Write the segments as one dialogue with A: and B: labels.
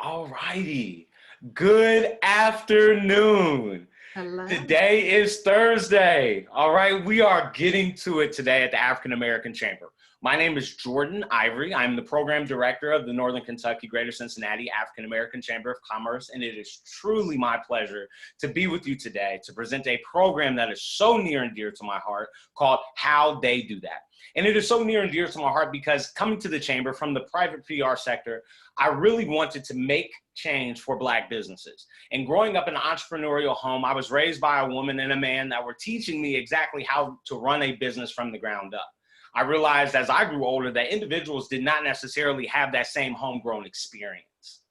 A: All righty. Good afternoon.
B: Hello.
A: Today is Thursday. All right, we are getting to it today at the African American Chamber. My name is Jordan Ivory. I'm the program director of the Northern Kentucky Greater Cincinnati African American Chamber of Commerce, and it is truly my pleasure to be with you today to present a program that is so near and dear to my heart called How They Do That. And it is so near and dear to my heart because coming to the chamber from the private PR sector, I really wanted to make change for Black businesses. And growing up in an entrepreneurial home, I was raised by a woman and a man that were teaching me exactly how to run a business from the ground up. I realized as I grew older that individuals did not necessarily have that same homegrown experience.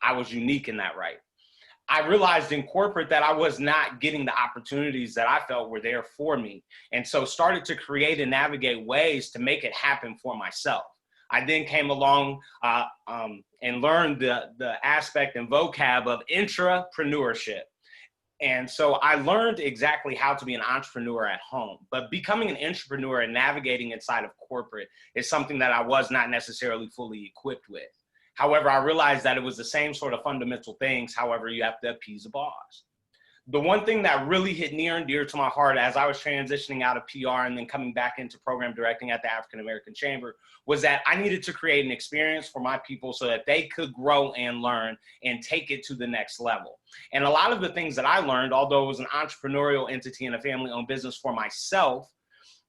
A: I was unique in that right. I realized in corporate that I was not getting the opportunities that I felt were there for me. And so started to create and navigate ways to make it happen for myself. I then came along and learned the aspect and vocab of intrapreneurship. And so I learned exactly how to be an entrepreneur at home, but becoming an entrepreneur and navigating inside of corporate is something that I was not necessarily fully equipped with. However, I realized that it was the same sort of fundamental things. However, you have to appease the boss. The one thing that really hit near and dear to my heart as I was transitioning out of PR and then coming back into program directing at the African American Chamber was that I needed to create an experience for my people so that they could grow and learn and take it to the next level. And a lot of the things that I learned, although it was an entrepreneurial entity and a family-owned business for myself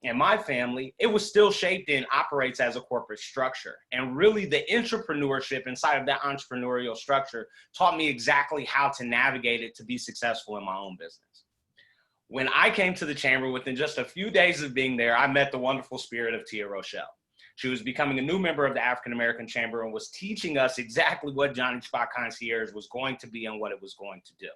A: and my family, it was still shaped and operates as a corporate structure. And really the entrepreneurship inside of that entrepreneurial structure taught me exactly how to navigate it to be successful in my own business. When I came to the chamber, within just a few days of being there, I met the wonderful spirit of Tia Rochelle. She was becoming a new member of the African American Chamber and was teaching us exactly what JahniSpot Concierge was going to be and what it was going to do.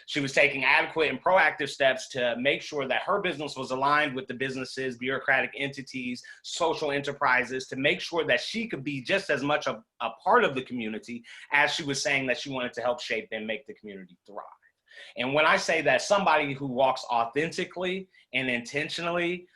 A: She was taking adequate and proactive steps to make sure that her business was aligned with the businesses, bureaucratic entities, social enterprises, to make sure that she could be just as much a part of the community as she was saying that she wanted to help shape and make the community thrive. And when I say that somebody who walks authentically and intentionally,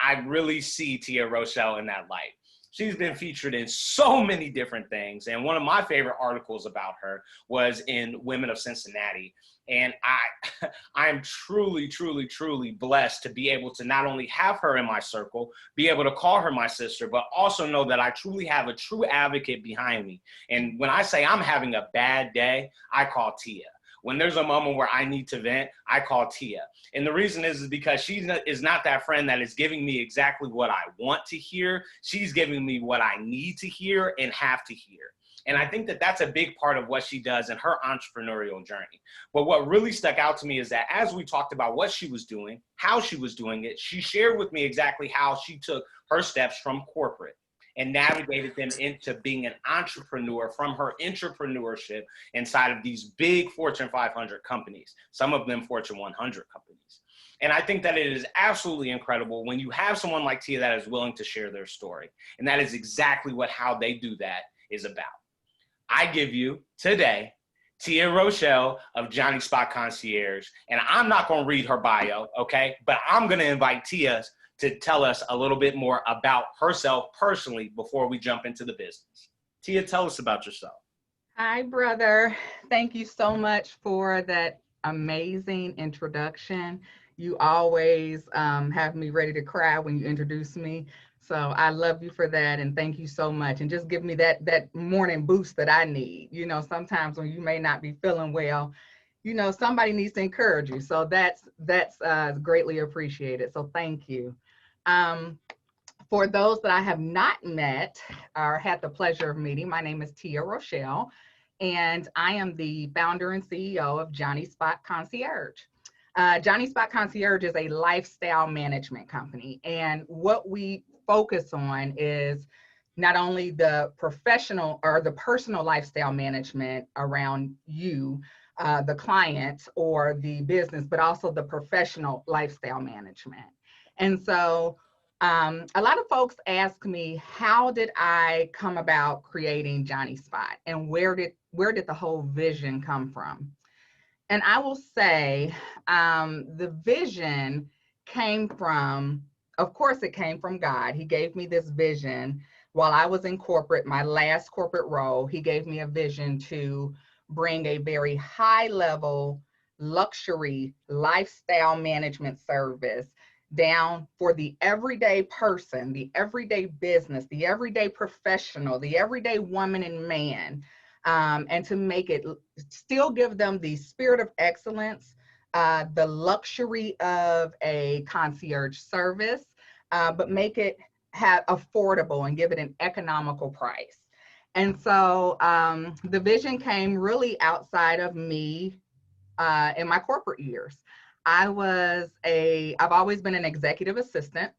A: I really see Tia Rochelle in that light. She's been featured in so many different things. And one of my favorite articles about her was in Women of Cincinnati. And I am truly, truly, truly blessed to be able to not only have her in my circle, be able to call her my sister, but also know that I truly have a true advocate behind me. And when I say I'm having a bad day, I call Tia. When there's a moment where I need to vent, I call Tia. And the reason is because she is not that friend that is giving me exactly what I want to hear. She's giving me what I need to hear and have to hear. And I think that that's a big part of what she does in her entrepreneurial journey. But what really stuck out to me is that as we talked about what she was doing, how she was doing it, she shared with me exactly how she took her steps from corporate and navigated them into being an entrepreneur from her entrepreneurship inside of these big Fortune 500 companies, some of them Fortune 100 companies. And I think that it is absolutely incredible when you have someone like Tia that is willing to share their story. And that is exactly what How They Do That is about. I give you today Tia Rochelle of JahniSpot Concierge, and I'm not going to read her bio, okay? But I'm going to invite Tia to tell us a little bit more about herself personally before we jump into the business. Tia, tell us about yourself.
B: Hi, brother. Thank you so much for that amazing introduction. You always have me ready to cry when you introduce me. So I love you for that, and thank you so much. And just give me that morning boost that I need. You know, sometimes when you may not be feeling well, you know, somebody needs to encourage you. So that's greatly appreciated. So thank you. For those that I have not met or had the pleasure of meeting, my name is Tia Rochelle, and I am the founder and CEO of JahniSpot Concierge. JahniSpot Concierge is a lifestyle management company, and what we focus on is not only the professional or the personal lifestyle management around you, the client or the business, but also the professional lifestyle management. And so a lot of folks ask me, how did I come about creating JahniSpot, and where did the whole vision come from? And I will say the vision came from, of course, it came from God. He gave me this vision while I was in corporate, my last corporate role, he gave me a vision to bring a very high level luxury lifestyle management service down for the everyday person, the everyday business, the everyday professional, the everyday woman and man, and to make it still give them the spirit of excellence, the luxury of a concierge service, but make it have affordable and give it an economical price. And so the vision came really outside of me in my corporate years. I've always been an executive assistant.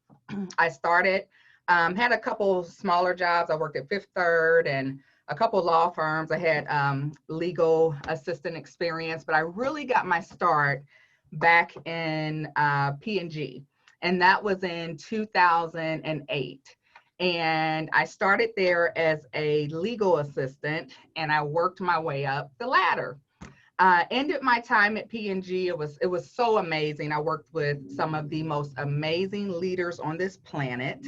B: I started, had a couple smaller jobs. I worked at Fifth Third and a couple law firms. I had legal assistant experience, but I really got my start back in P&G, and that was in 2008. And I started there as a legal assistant, and I worked my way up the ladder. Ended my time at P&G. It was so amazing. I worked with some of the most amazing leaders on this planet.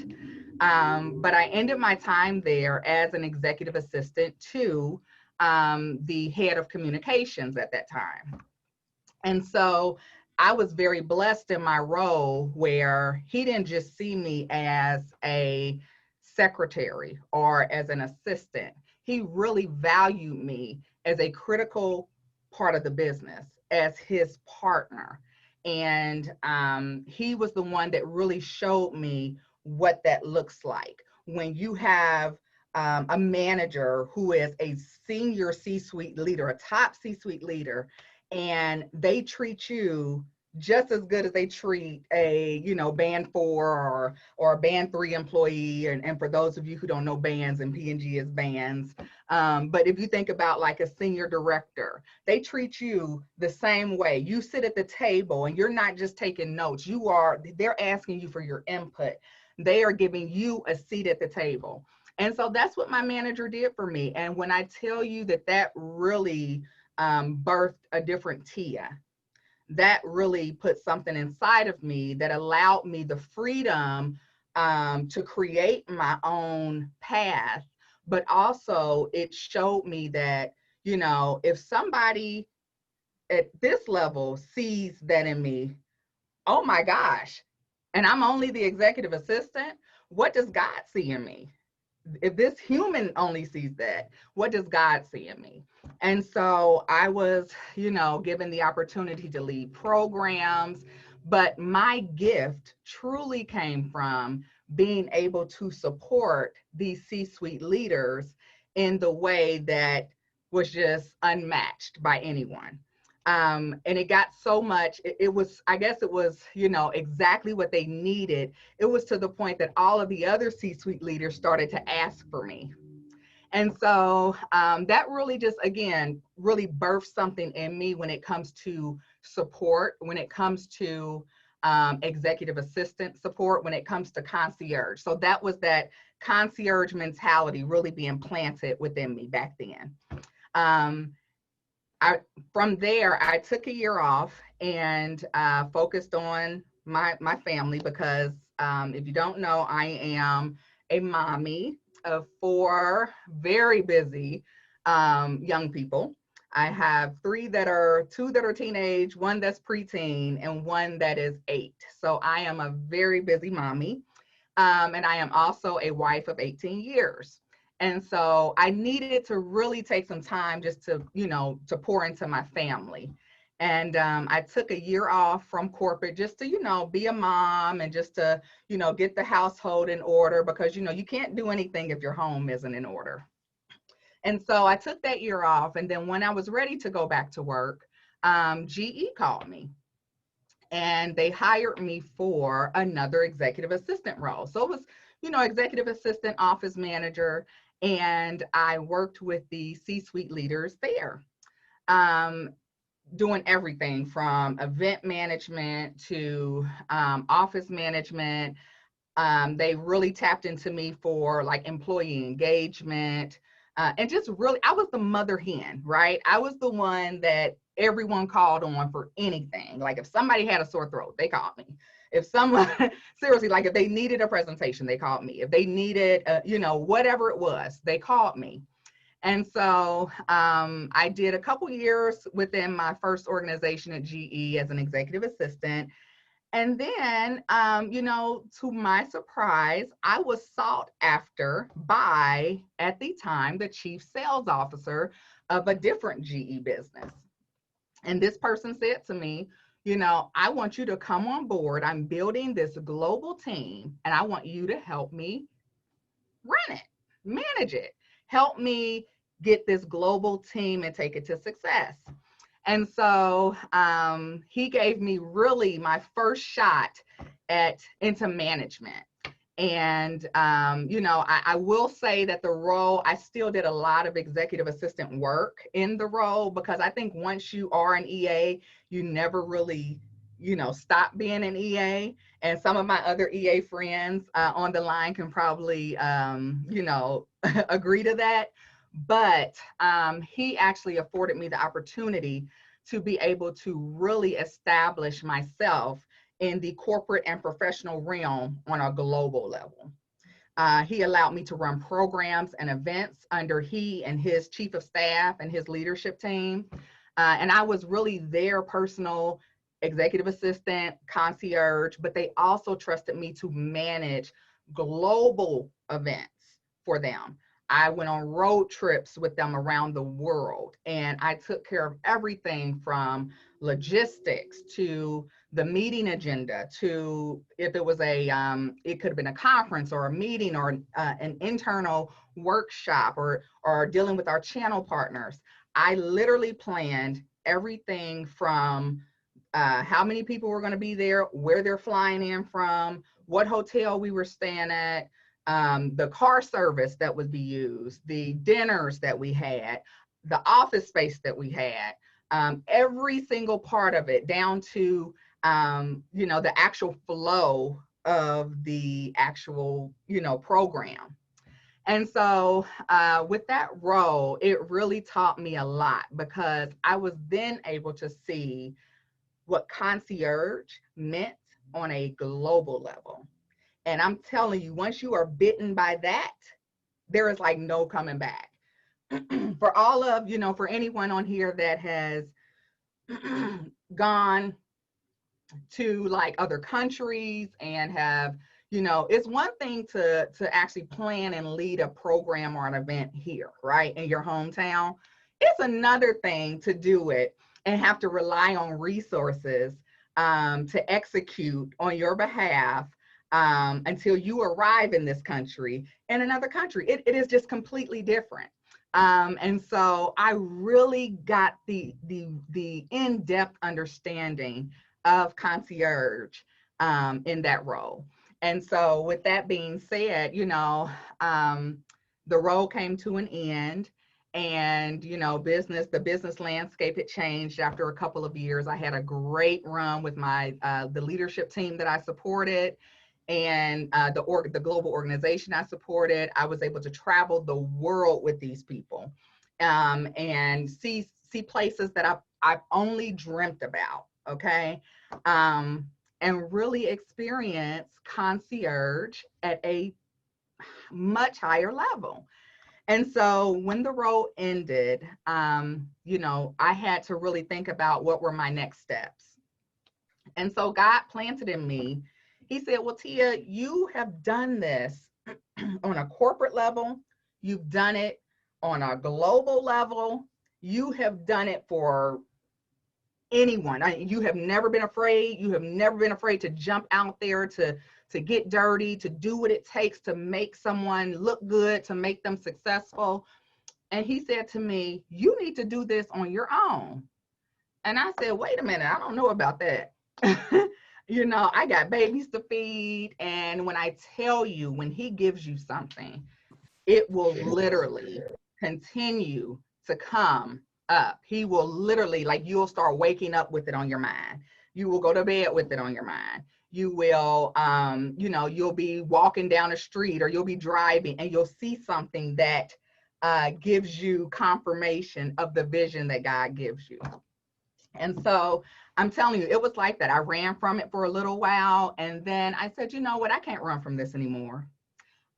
B: But I ended my time there as an executive assistant to the head of communications at that time. And so I was very blessed in my role where he didn't just see me as a secretary or as an assistant. He really valued me as a critical part of the business, as his partner. And he was the one that really showed me what that looks like when you have a manager who is a senior C-suite leader, a top C-suite leader, and they treat you just as good as they treat a, band 4 or a band 3 employee. And for those of you who don't know bands, and P&G is bands. But if you think about like a senior director, they treat you the same way. You sit at the table and you're not just taking notes. They're asking you for your input. They are giving you a seat at the table. And so that's what my manager did for me. And when I tell you that really birthed a different Tia, that really put something inside of me that allowed me the freedom to create my own path. But also it showed me that, if somebody at this level sees that in me, oh my gosh, and I'm only the executive assistant, what does God see in me? If this human only sees that, what does God see in me? And so I was, given the opportunity to lead programs, but my gift truly came from being able to support these C-suite leaders in the way that was just unmatched by anyone. And it got so much, I guess it was, exactly what they needed. It was to the point that all of the other C-suite leaders started to ask for me. And so that really just, again, really birthed something in me when it comes to support, when it comes to executive assistant support, when it comes to concierge. So that was that concierge mentality really being planted within me back then. From there, I took a year off and focused on my family because if you don't know, I am a mommy of 4 very busy young people. I have 2 that are teenage, 1 that's preteen, and 1 that is 8. So I am a very busy mommy. And I am also a wife of 18 years. And so I needed to really take some time just to, to pour into my family. And I took a year off from corporate just to, be a mom and just to, get the household in order because, you can't do anything if your home isn't in order. And so I took that year off. And then when I was ready to go back to work, GE called me. And they hired me for another executive assistant role. So it was, executive assistant, office manager, and I worked with the C-suite leaders there, doing everything from event management to office management. They really tapped into me for like employee engagement. And just really, I was the mother hen, right? I was the one that everyone called on for anything. Like if somebody had a sore throat, they called me. If someone, seriously, like if they needed a presentation, they called me. If they needed, you know, whatever it was, they called me. And so I did a couple years within my first organization at GE as an executive assistant. And then, you know, to my surprise, I was sought after by, at the time, the chief sales officer of a different GE business. And this person said to me, you know, I want you to come on board. I'm building this global team, and I want you to help me run it, manage it, help me get this global team and take it to success. And so he gave me really my first shot into management. And, you know, I will say that the role, I still did a lot of executive assistant work in the role, because I think once you are an EA, you never really, you know, stop being an EA. And some of my other EA friends on the line can probably, you know, agree to that. But he actually afforded me the opportunity to be able to really establish myself in the corporate and professional realm on a global level. He allowed me to run programs and events under he and his chief of staff and his leadership team. And I was really their personal executive assistant, concierge, but they also trusted me to manage global events for them. I went on road trips with them around the world, and I took care of everything from logistics to the meeting agenda to if it was it could have been a conference or a meeting or an internal workshop or dealing with our channel partners. I literally planned everything from how many people were going to be there, where they're flying in from, what hotel we were staying at, the car service that would be used, the dinners that we had, the office space that we had, every single part of it, down to you know, the actual flow of the actual, you know, program. And so with that role, it really taught me a lot, because I was then able to see what concierge meant on a global level. And I'm telling you, once you are bitten by that, there is like no coming back. For all of, you know, for anyone on here that has gone to like other countries and have, you know, it's one thing to actually plan and lead a program or an event here, right, in your hometown. It's another thing to do it and have to rely on resources to execute on your behalf until you arrive in this country, in another country. It is just completely different. And so I really got the in-depth understanding of concierge in that role. And so with that being said, you know, the role came to an end, and, you know, the business landscape had changed after a couple of years. I had a great run with the leadership team that I supported, and the global organization I supported. I was able to travel the world with these people and see places that I've only dreamt about, okay? And really experience concierge at a much higher level. And so when the role ended, you know, I had to really think about what were my next steps. And so God planted in me. He said, well, Tia, you have done this on a corporate level. You've done it on a global level. You have done it for anyone. You have never been afraid. You have never been afraid to jump out there, to get dirty, to do what it takes to make someone look good, to make them successful. And he said to me, you need to do this on your own. And I said, wait a minute, I don't know about that. You know, I got babies to feed. And when I tell you, when he gives you something, it will literally continue to come up. He will literally, like, you'll start waking up with it on your mind. You will go to bed with it on your mind. You will, you know, you'll be walking down the street or you'll be driving and you'll see something that gives you confirmation of the vision that God gives you. And so I'm telling you, it was like that. I ran from it for a little while. And then I said, you know what? I can't run from this anymore.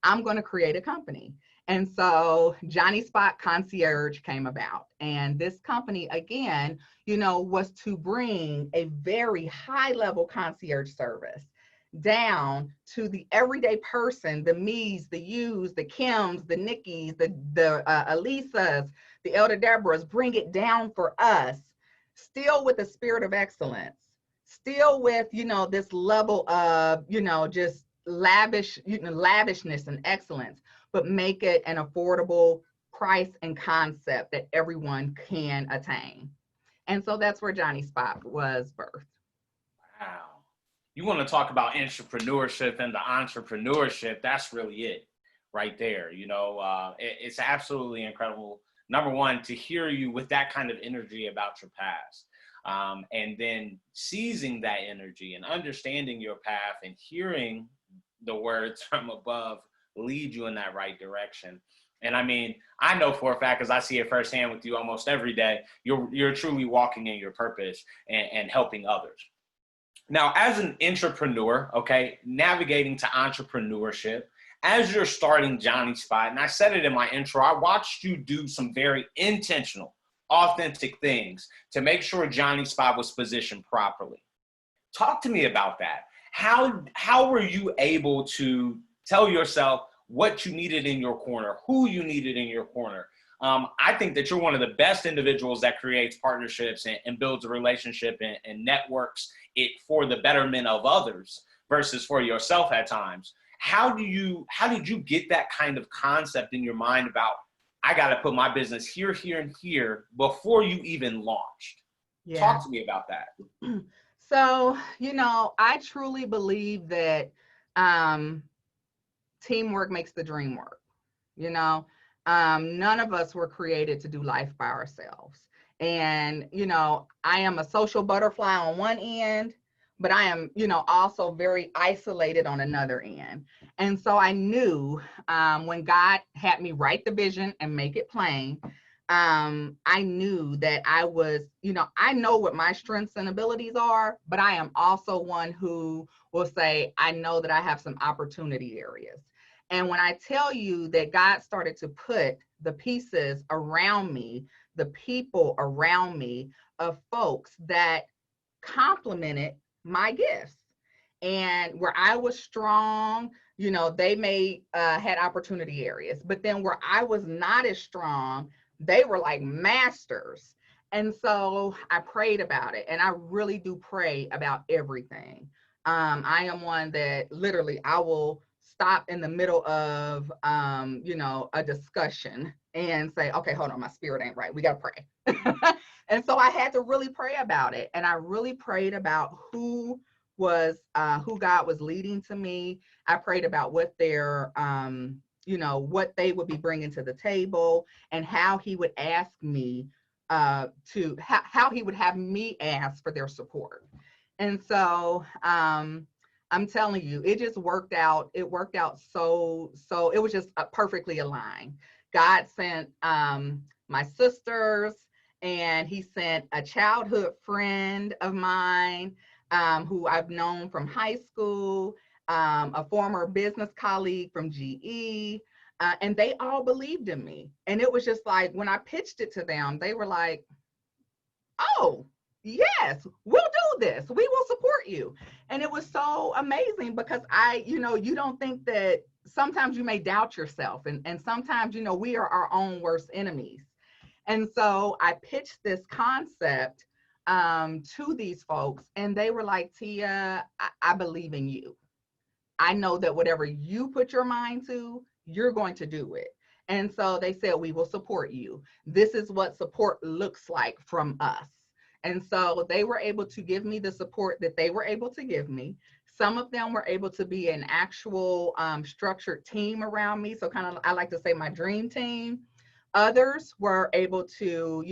B: I'm going to create a company. And so JahniSpot Concierge came about. And this company, again, was to bring a very high level concierge service down to the everyday person, the me's, the you's, the Kim's, the Nikki's, the Alisas, the Elder Deborah's, bring it down for us, still with a spirit of excellence, still with, this level of, just lavishness and excellence, but make it an affordable price and concept that everyone can attain. And so that's where JahniSpot was birthed.
A: Wow. You want to talk about entrepreneurship and the entrepreneurship, that's really it right there. It's absolutely incredible. Number one, to hear you with that kind of energy about your past. And then seizing that energy and understanding your path and hearing the words from above lead you in that right direction. And I mean, I know for a fact, because I see it firsthand with you almost every day, you're truly walking in your purpose and helping others. Now, as an entrepreneur, okay, navigating to entrepreneurship, as you're starting JahniSpot, and I said it in my intro, I watched you do some very intentional, authentic things to make sure JahniSpot was positioned properly. Talk to me about that. How were you able to tell yourself what you needed in your corner, who you needed in your corner? I think that you're one of the best individuals that creates partnerships and builds a relationship and networks it for the betterment of others versus for yourself at times. How did you get that kind of concept in your mind about, I got to put my business here, here, and here before you even launched?
B: Yeah.
A: Talk to me about that.
B: So, I truly believe that teamwork makes the dream work. None of us were created to do life by ourselves. And, I am a social butterfly on one end, but I am, also very isolated on another end. And so I knew when God had me write the vision and make it plain, I knew that I was, I know what my strengths and abilities are, but I am also one who will say, I know that I have some opportunity areas. And when I tell you that God started to put the pieces around me, the people around me of folks that complemented my gifts, and where I was strong, they had opportunity areas, but then where I was not as strong, they were like masters. And so I prayed about it, and I really do pray about everything. I am one that literally I will stop in the middle of, a discussion and say, okay, hold on, my spirit ain't right. We got to pray. And so I had to really pray about it. And I really prayed about who God was leading to me. I prayed about what their, what they would be bringing to the table and how he would ask me how he would have me ask for their support. And so, I'm telling you, it just worked out. It worked out so it was just perfectly aligned. God sent my sisters, and he sent a childhood friend of mine who I've known from high school, a former business colleague from GE, and they all believed in me. And it was just like, when I pitched it to them, they were like, oh, yes, we'll do this. We will support you. And it was so amazing because you don't think that sometimes you may doubt yourself. And sometimes, we are our own worst enemies. And so I pitched this concept to these folks, and they were like, Tia, I believe in you. I know that whatever you put your mind to, you're going to do it. And so they said, we will support you. This is what support looks like from us. And so they were able to give me the support that they were able to give me. Some of them were able to be an actual structured team around me. So kind of, I like to say, my dream team. Others were able to,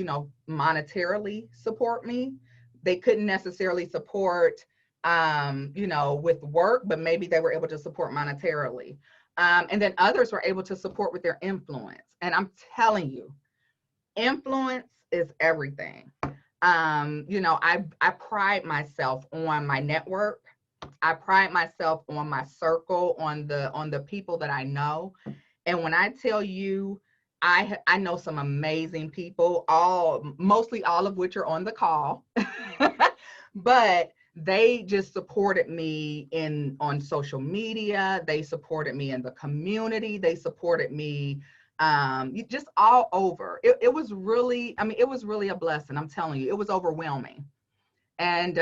B: monetarily support me. They couldn't necessarily support, with work, but maybe they were able to support monetarily. And then others were able to support with their influence. And I'm telling you, influence is everything. You know, I pride myself on my network. I pride myself on my circle, on the people that I know. And when I tell you, I know some amazing people, mostly all of which are on the call, but they just supported me on social media. They supported me in the community. They supported me just all over. It was really, I mean, it was really a blessing. I'm telling you, it was overwhelming. And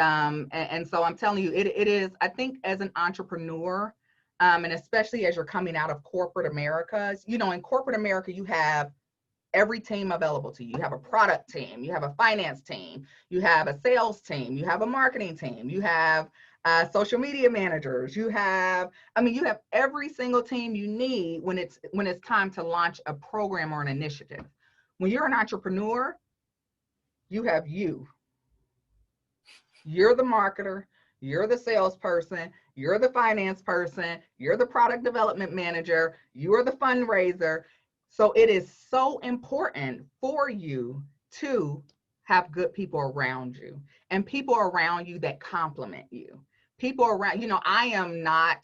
B: so I'm telling you, it is, I think as an entrepreneur, and especially as you're coming out of corporate America, you know, in corporate America, you have every team available to you. You have a product team, you have a finance team, you have a sales team, you have a marketing team, you have social media managers, you have, I mean, you have every single team you need when it's time to launch a program or an initiative. When you're an entrepreneur, you have you. You're the marketer, you're the salesperson, you're the finance person, you're the product development manager, you're the fundraiser. So it is so important for you to have good people around you and people around you that compliment you. People around, you know, I am not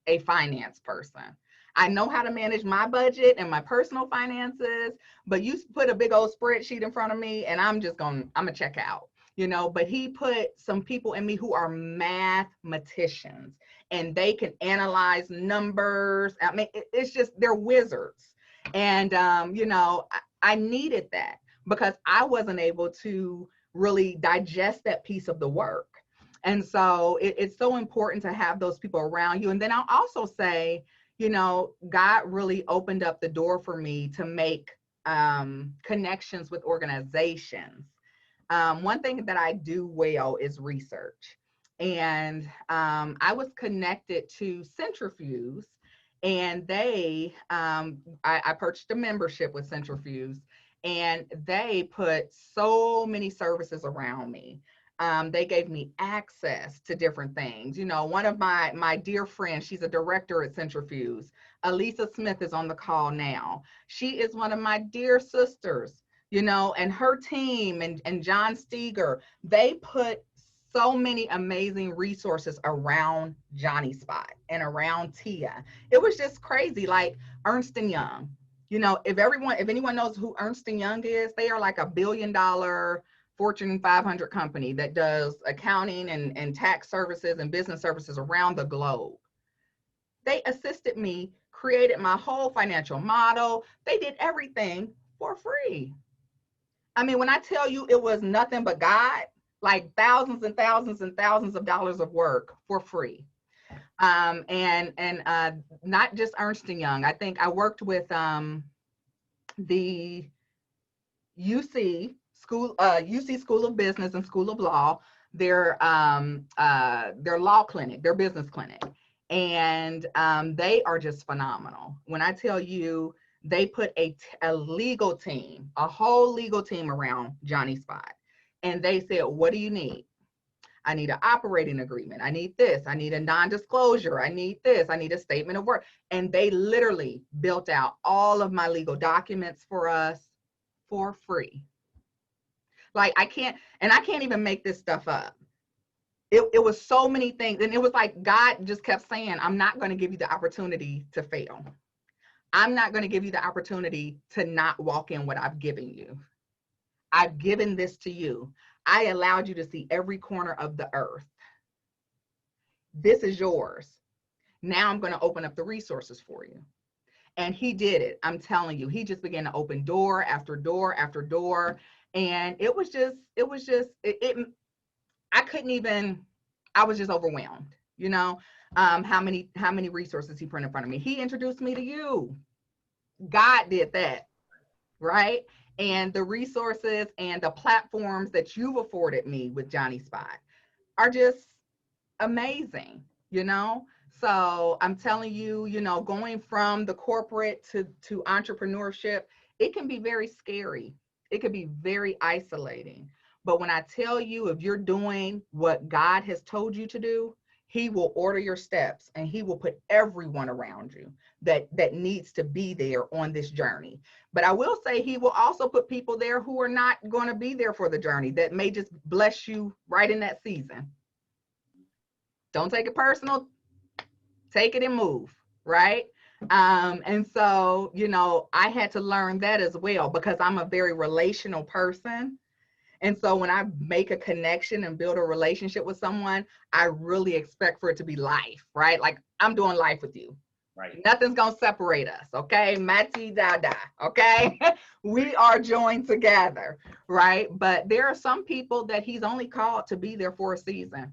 B: a finance person. I know how to manage my budget and my personal finances, but you put a big old spreadsheet in front of me and I'm gonna check out, you know. But he put some people in me who are mathematicians and they can analyze numbers. I mean, it's just, they're wizards. And, you know, I needed that because I wasn't able to really digest that piece of the work. And so it's so important to have those people around you. And then I'll also say, you know, God really opened up the door for me to make connections with organizations. One thing that I do well is research. And I was connected to Centrifuge, and I purchased a membership with Centrifuge, and they put so many services around me. They gave me access to different things. You know, one of my dear friends, she's a director at Centrifuge. Elisa Smith is on the call now. She is one of my dear sisters, you know, and her team and John Steger, they put so many amazing resources around JahniSpot and around Tia. It was just crazy. Like Ernst & Young, you know, if anyone knows who Ernst & Young is, they are like $1 billion Fortune 500 company that does accounting and tax services and business services around the globe. They assisted me, created my whole financial model. They did everything for free. I mean, when I tell you it was nothing but God, like thousands and thousands and thousands of dollars of work for free. And not just Ernst & Young. I think I worked with the UC School of Business and School of Law, their law clinic, their business clinic. And they are just phenomenal. When I tell you, they put a legal team, a whole legal team around JahniSpot. And they said, what do you need? I need an operating agreement. I need this. I need a non-disclosure. I need this. I need a statement of work. And they literally built out all of my legal documents for us for free. Like I can't even make this stuff up. It was so many things. And it was like God just kept saying, I'm not going to give you the opportunity to fail. I'm not going to give you the opportunity to not walk in what I've given you. I've given this to you. I allowed you to see every corner of the earth. This is yours. Now I'm going to open up the resources for you. And he did it. I'm telling you, he just began to open door after door after door. And I couldn't even, I was just overwhelmed, you know, how many resources he put in front of me. He introduced me to you. God did that, right? And the resources and the platforms that you've afforded me with JahniSpot are just amazing, you know? So I'm telling you, you know, going from the corporate to entrepreneurship, it can be very scary. It can be very isolating. But when I tell you, if you're doing what God has told you to do, he will order your steps, and he will put everyone around you that needs to be there on this journey. But I will say he will also put people there who are not going to be there for the journey, that may just bless you right in that season. Don't take it personal, take it and move, right? And so, you know, I had to learn that as well, because I'm a very relational person. And so when I make a connection and build a relationship with someone, I really expect for it to be life, right? Like, I'm doing life with you.
A: Right.
B: Nothing's gonna separate us, okay? Mati Dada, okay? We are joined together, right? But there are some people that he's only called to be there for a season.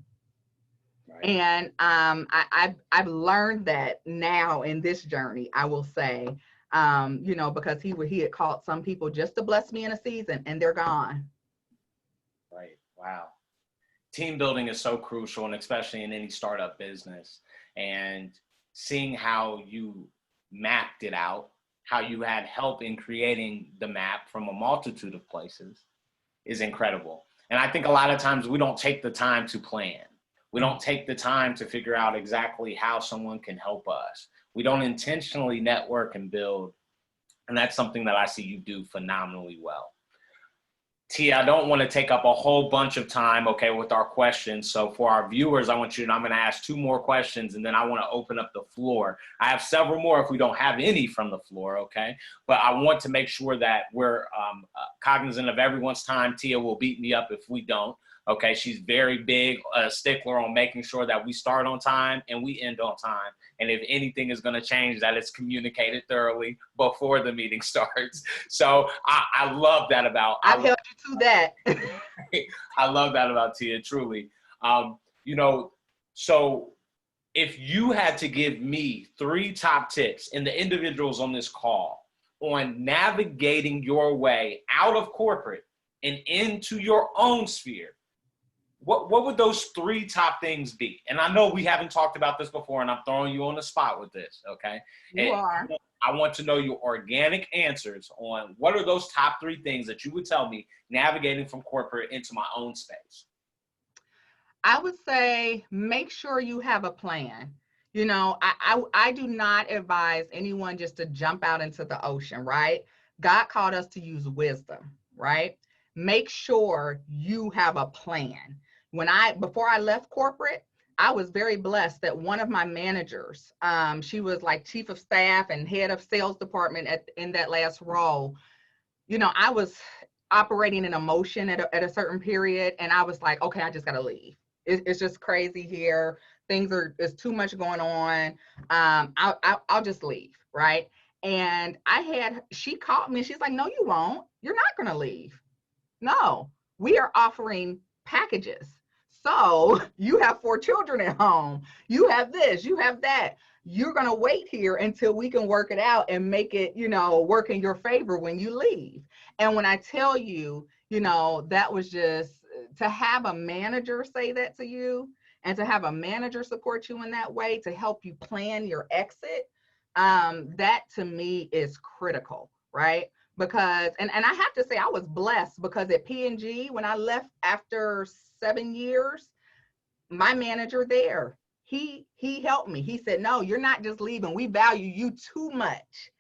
B: Right. And I've learned that now in this journey, I will say, you know, because he had called some people just to bless me in a season, and they're gone.
A: Right. Wow. Team building is so crucial, and especially in any startup business. And seeing how you mapped it out, how you had help in creating the map from a multitude of places is incredible. And I think a lot of times we don't take the time to plan. We don't take the time to figure out exactly how someone can help us. We don't intentionally network and build. And that's something that I see you do phenomenally well. Tia, I don't want to take up a whole bunch of time, okay, with our questions. So for our viewers, I'm going to ask 2 more questions, and then I want to open up the floor. I have several more if we don't have any from the floor, okay? But I want to make sure that we're cognizant of everyone's time. Tia will beat me up if we don't, okay? She's very big stickler on making sure that we start on time and we end on time. And if anything is going to change, that it's communicated thoroughly before the meeting starts. So I love that about.
B: I've held you to that.
A: I love that about Tia, truly. You know, so if you had to give me 3 top tips, and the individuals on this call, on navigating your way out of corporate and into your own sphere, what would those 3 top things be? And I know we haven't talked about this before, and I'm throwing you on the spot with this, okay?
B: You are.
A: I want to know your organic answers on what are those top 3 things that you would tell me navigating from corporate into my own space.
B: I would say make sure you have a plan. You know, I do not advise anyone just to jump out into the ocean, right? God called us to use wisdom, right? Make sure you have a plan. Before I left corporate, I was very blessed that one of my managers, she was like chief of staff and head of sales department in that last role. You know, I was operating in emotion at a certain period, and I was like, okay, I just got to leave. It's just crazy here. There's too much going on. I'll just leave, right? And she called me and she's like, no, you won't. You're not going to leave. No, we are offering packages. So you have 4 children at home. You have this, you have that. You're going to wait here until we can work it out and make it, you know, work in your favor when you leave. And when I tell you, you know, that was just to have a manager say that to you, and to have a manager support you in that way to help you plan your exit. That to me is critical, right? Because, and I have to say, I was blessed because at P&G, when I left after 7 years, my manager there, he helped me. He said, no, you're not just leaving. We value you too much.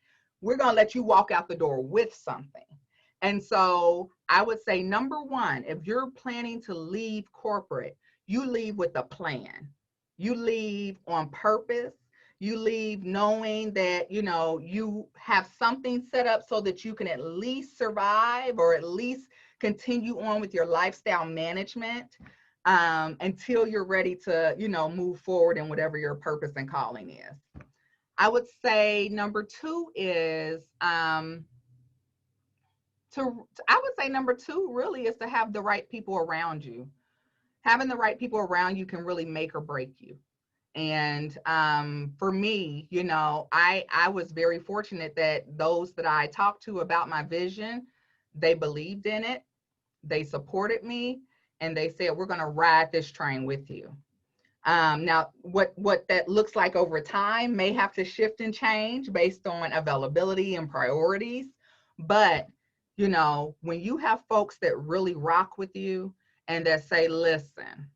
B: We're going to let you walk out the door with something. And so I would say, number 1, if you're planning to leave corporate, you leave with a plan. You leave on purpose. You leave knowing that, you know, you have something set up so that you can at least survive or at least continue on with your lifestyle management until you're ready to, you know, move forward in whatever your purpose and calling is. I would say number 2 is, number 2 really is to have the right people around you. Having the right people around you can really make or break you. And for me, you know, I was very fortunate that those that I talked to about my vision, they believed in it, they supported me, and they said, we're going to ride this train with you. Now, what that looks like over time may have to shift and change based on availability and priorities. But, you know, when you have folks that really rock with you and that say, listen,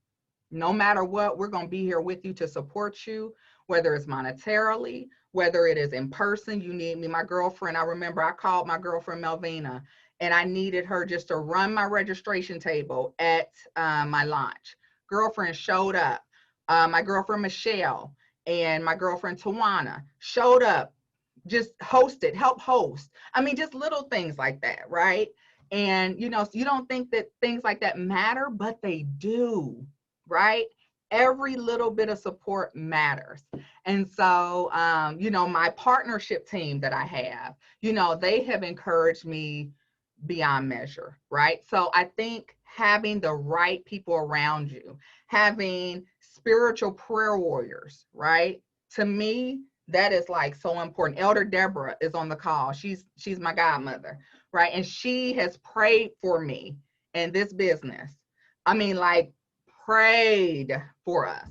B: No matter what, we're going to be here with you to support you, whether it's monetarily, whether it is in person. You need me. My girlfriend, I remember I called my girlfriend Melvina, and I needed her just to run my registration table at my launch. Girlfriend showed up. My girlfriend Michelle and my girlfriend Tawana showed up, just hosted, help host. I mean, just little things like that, right? And you know, you don't think that things like that matter, but they do, right? Every little bit of support matters. And so, you know, my partnership team that I have, you know, they have encouraged me beyond measure, right? So I think having the right people around you, having spiritual prayer warriors, right? To me, that is like so important. Elder Deborah is on the call. She's my godmother, right? And she has prayed for me in this business. I mean, like prayed for us.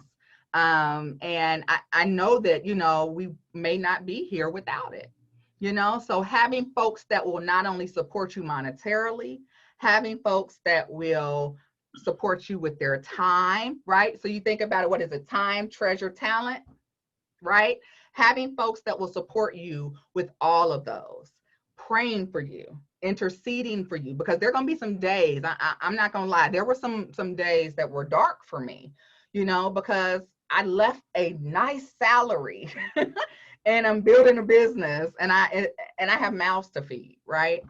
B: And I know that, you know, we may not be here without it, you know? So having folks that will not only support you monetarily, having folks that will support you with their time, right? So you think about it, what is it? Time, treasure, talent, right? Having folks that will support you with all of those, praying for you, interceding for you, because there are going to be some days, I'm not going to lie, there were some days that were dark for me, you know, because I left a nice salary and I'm building a business, and I have mouths to feed, right?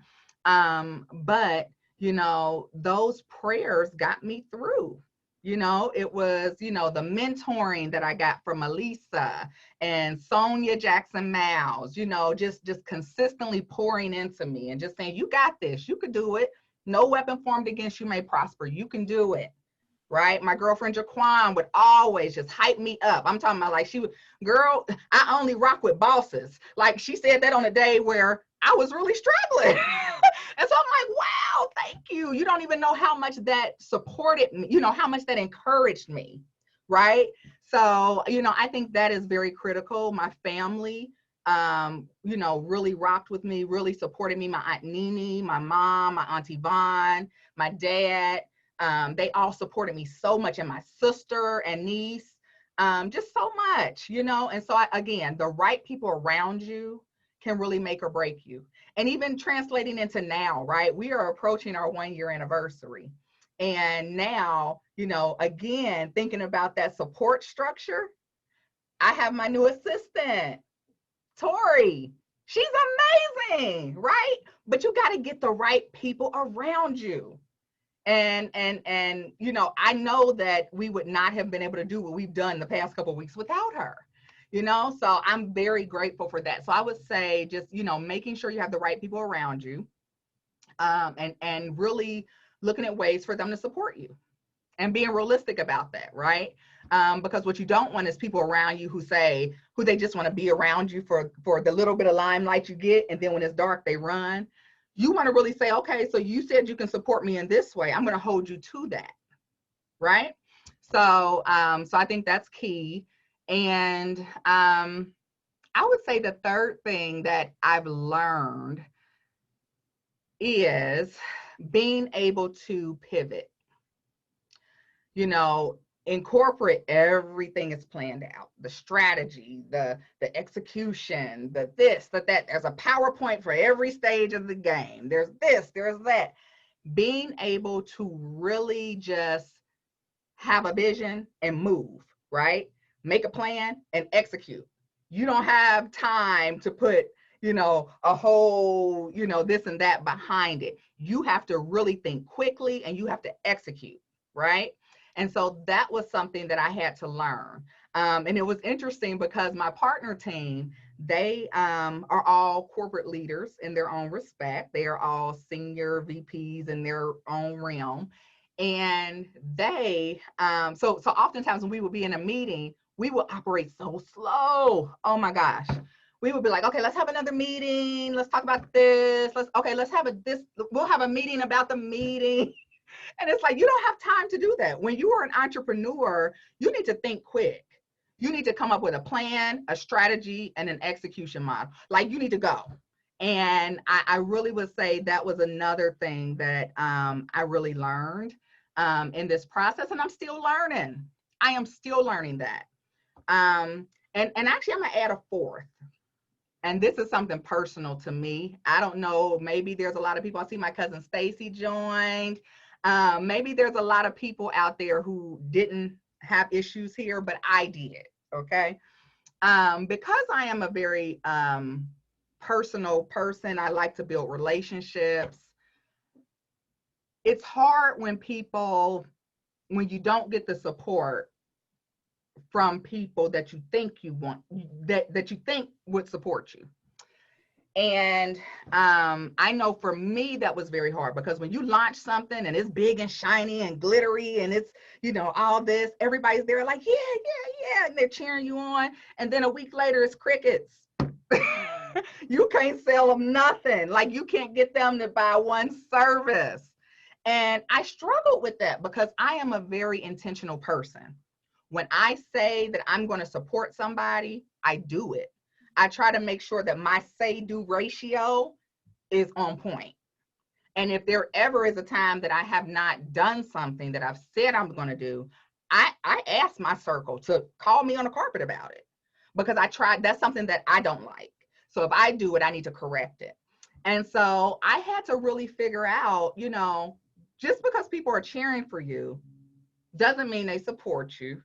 B: But you know, those prayers got me through. You know, it was, you know, the mentoring that I got from Elisa and Sonia Jackson Miles, you know, just consistently pouring into me and just saying, you got this, you could do it. No weapon formed against you may prosper. You can do it. Right. My girlfriend Jaquan would always just hype me up. I'm talking about like she would, girl, I only rock with bosses. Like she said that on a day where I was really struggling. And so I'm like, wow, thank you. You don't even know how much that supported me, you know, how much that encouraged me. Right. So, you know, I think that is very critical. My family, you know, really rocked with me, really supported me. My Aunt Nini, my mom, my Auntie Vaughn, my dad. They all supported me so much, and my sister and niece, just so much, you know. And so again, the right people around you can really make or break you. And even translating into now, right? We are approaching our 1-year anniversary. And now, you know, again, thinking about that support structure, I have my new assistant, Tori. She's amazing, right? But you got to get the right people around you. And you know, I know that we would not have been able to do what we've done the past couple of weeks without her, you know. So I'm very grateful for that. So I would say just, you know, making sure you have the right people around you, and really looking at ways for them to support you and being realistic about that, right? Because what you don't want is people around you who they just want to be around you for the little bit of limelight you get, and then when it's dark they run. You want to really say, okay, so you said you can support me in this way. I'm going to hold you to that, right? So, so I think that's key. And I would say the third thing that I've learned is being able to pivot. You know, in corporate, everything is planned out. The strategy, the execution, the this, the that. There's a PowerPoint for every stage of the game. There's this, there's that. Being able to really just have a vision and move, right? Make a plan and execute. You don't have time to put, you know, a whole, you know, this and that behind it. You have to really think quickly and you have to execute, right? And so that was something that I had to learn. And it was interesting because my partner team, they are all corporate leaders in their own respect. They are all senior VPs in their own realm. And they, so oftentimes when we would be in a meeting, we would operate so slow. Oh my gosh. We would be like, okay, let's have another meeting. Let's talk about this. Let's have we'll have a meeting about the meeting. And it's like, you don't have time to do that. When you are an entrepreneur, you need to think quick. You need to come up with a plan, a strategy, and an execution model. Like you need to go. And I really would say that was another thing that I really learned in this process. And I'm still learning. I am still learning that. And actually, I'm gonna add a fourth. And this is something personal to me. I don't know, maybe there's a lot of people. I see my cousin Stacy joined. Maybe there's a lot of people out there who didn't have issues here, but I did, okay? Because I am a very personal person, I like to build relationships. It's hard when you don't get the support from people that you think you want, that you think would support you. And I know for me that was very hard, because when you launch something and it's big and shiny and glittery and it's, all this, everybody's there like, yeah, and they're cheering you on. And then a week later, it's crickets. You can't sell them nothing. Like, you can't get them to buy one service. And I struggled with that because I am a very intentional person. When I say that I'm going to support somebody, I do it. I try to make sure that my say-do ratio is on point. And if there ever is a time that I have not done something that I've said I'm going to do, I ask my circle to call me on the carpet about it, because that's something that I don't like. So if I do it, I need to correct it. And so I had to really figure out, just because people are cheering for you doesn't mean they support you.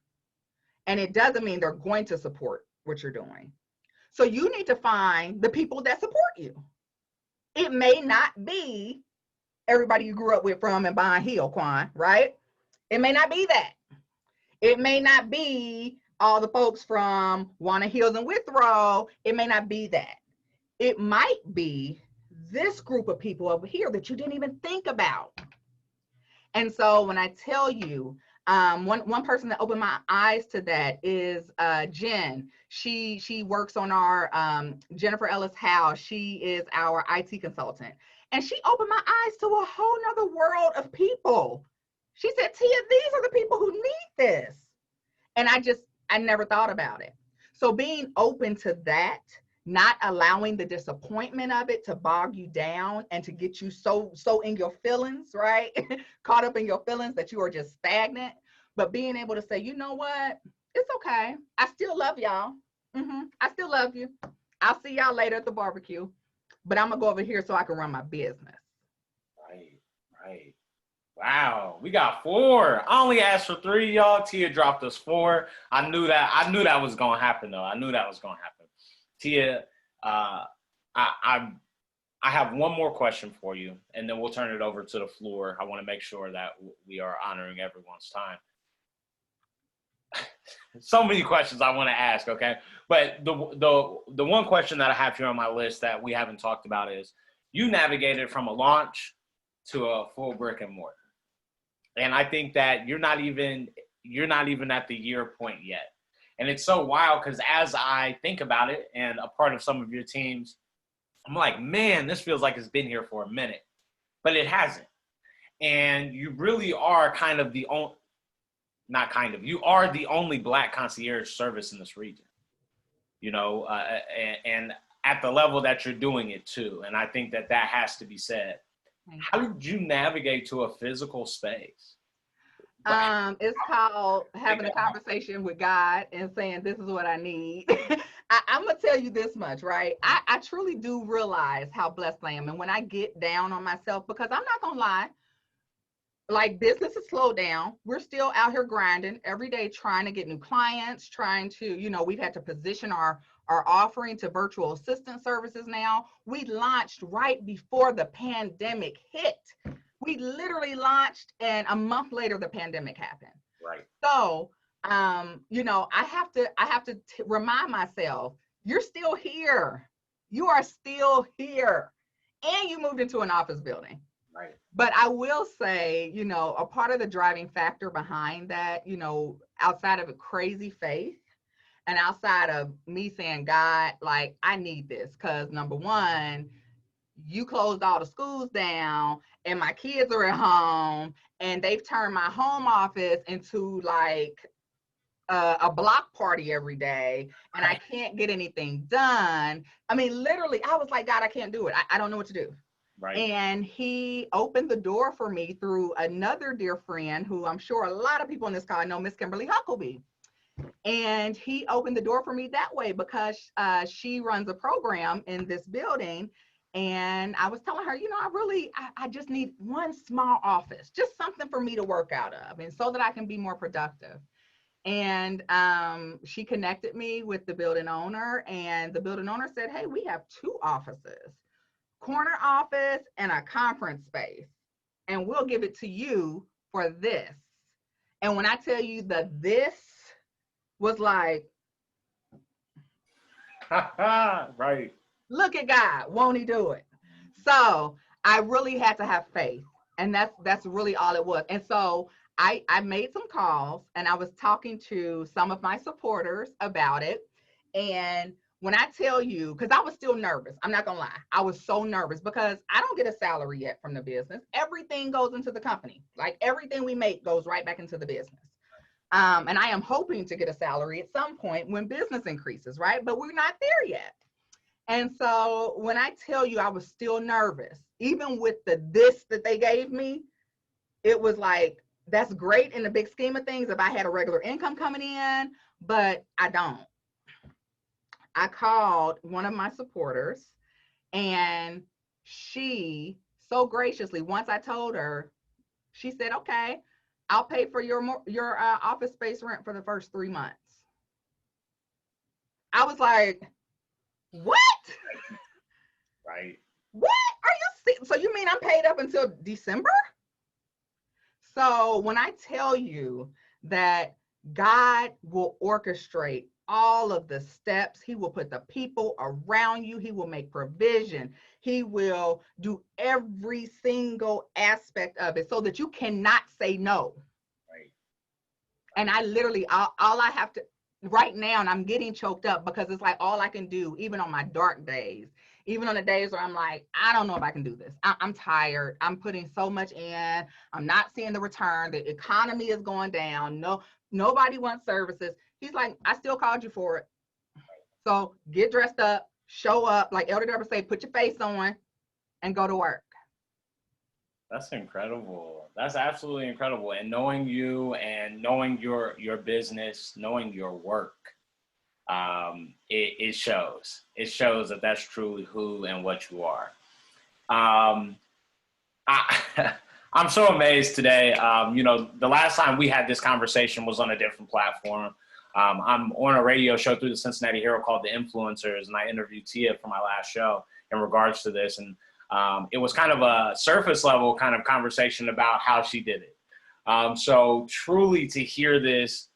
B: And it doesn't mean they're going to support what you're doing. So you need to find the people that support you. It may not be everybody you grew up with from and buying Hill, Quan, right? It may not be that. It may not be all the folks from Wanna Hills and Withrow. It may not be that. It might be this group of people over here that you didn't even think about. And so when I tell you, one person that opened my eyes to that is Jen. She works on our Jennifer Ellis House. She is our IT consultant. And she opened my eyes to a whole nother world of people. She said, Tia, these are the people who need this. And I never thought about it. So being open to that, not allowing the disappointment of it to bog you down and to get you so in your feelings, right? Caught up in your feelings that you are just stagnant, but being able to say, you know what? It's okay. I still love y'all. I still love you. I'll see y'all later at the barbecue, but I'm gonna go over here so I can run my business.
A: Right. Wow, we got 4. I only asked for 3, y'all. Tia dropped us 4. I knew that was gonna happen, though. I knew that was gonna happen. Tia, I have one more question for you, and then we'll turn it over to the floor. I want to make sure that we are honoring everyone's time. So many questions I want to ask, okay? But the one question that I have here on my list that we haven't talked about is, you navigated from a launch to a full brick and mortar. And I think that you're not even at the year point yet. And it's so wild, because as I think about it and a part of some of your teams, I'm like, man, this feels like it's been here for a minute, but it hasn't. And you really are you are the only Black concierge service in this region, and at the level that you're doing it too. And I think that has to be said. How did you navigate to a physical space?
B: It's called having a conversation with God and saying, this is what I need. I'm going to tell you this much, right? I truly do realize how blessed I am. And when I get down on myself, because I'm not going to lie, like, business has slowed down. We're still out here grinding every day, trying to get new clients, trying to, we've had to position our offering to virtual assistant services now. We launched right before the pandemic hit. We literally launched, and a month later, the pandemic happened.
A: Right.
B: So, I have to remind myself, you're still here. You are still here. And you moved into an office building.
A: Right.
B: But I will say, a part of the driving factor behind that, outside of a crazy faith and outside of me saying, God, like, I need this, because number one, you closed all the schools down and my kids are at home, and they've turned my home office into like a block party every day, and I can't get anything done. I mean, literally, I was like, God, I can't do it. I don't know what to do.
A: Right.
B: And he opened the door for me through another dear friend who I'm sure a lot of people on this call know, Miss Kimberly Huckleby. And he opened the door for me that way because she runs a program in this building. And I was telling her, you know, I just need one small office, just something for me to work out of, and so that I can be more productive. And she connected me with the building owner, and the building owner said, hey, we have two offices, corner office and a conference space, and we'll give it to you for this. And when I tell you that this was like,
A: Right.
B: look at God, won't he do it? So I really had to have faith. And that's really all it was. And so I made some calls, and I was talking to some of my supporters about it. And when I tell you, because I was still nervous, I'm not gonna lie, I was so nervous because I don't get a salary yet from the business. Everything goes into the company. Like everything we make goes right back into the business. And I am hoping to get a salary at some point when business increases, right? But we're not there yet. And so when I tell you I was still nervous, even with this that they gave me, it was like, that's great in the big scheme of things if I had a regular income coming in, but I don't. I called one of my supporters, and she so graciously, once I told her, she said, okay, I'll pay for your office space rent for the first 3 months. I was like, what?
A: Right.
B: What? Are you so you mean I'm paid up until December? So when I tell you that God will orchestrate all of the steps, he will put the people around you, he will make provision, he will do every single aspect of it so that you cannot say no.
A: Right.
B: And I literally, all I have to right now, and I'm getting choked up because it's like all I can do, even on my dark days, even on the days where I'm like, I don't know if I can do this. I'm tired. I'm putting so much in. I'm not seeing the return. The economy is going down. No, nobody wants services. He's like, I still called you for it. So get dressed up, show up, like Elder Deborah say, put your face on and go to work.
A: That's incredible. That's absolutely incredible. And knowing you and knowing your business, knowing your work, it shows. It shows that that's truly who and what you are. I'm so amazed today. You know, the last time we had this conversation was on a different platform. I'm on a radio show through the Cincinnati Herald called The Influencers, and I interviewed Tia for my last show in regards to this. And it was kind of a surface level kind of conversation about how she did it. So truly to hear this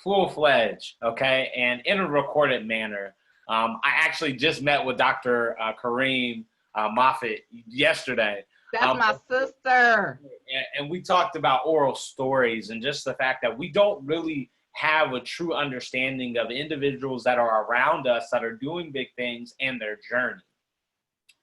A: full-fledged, okay, and in a recorded manner. I actually just met with Dr. Kareem Moffitt yesterday.
B: That's my sister.
A: And we talked about oral stories and just the fact that we don't really have a true understanding of individuals that are around us that are doing big things and their journey.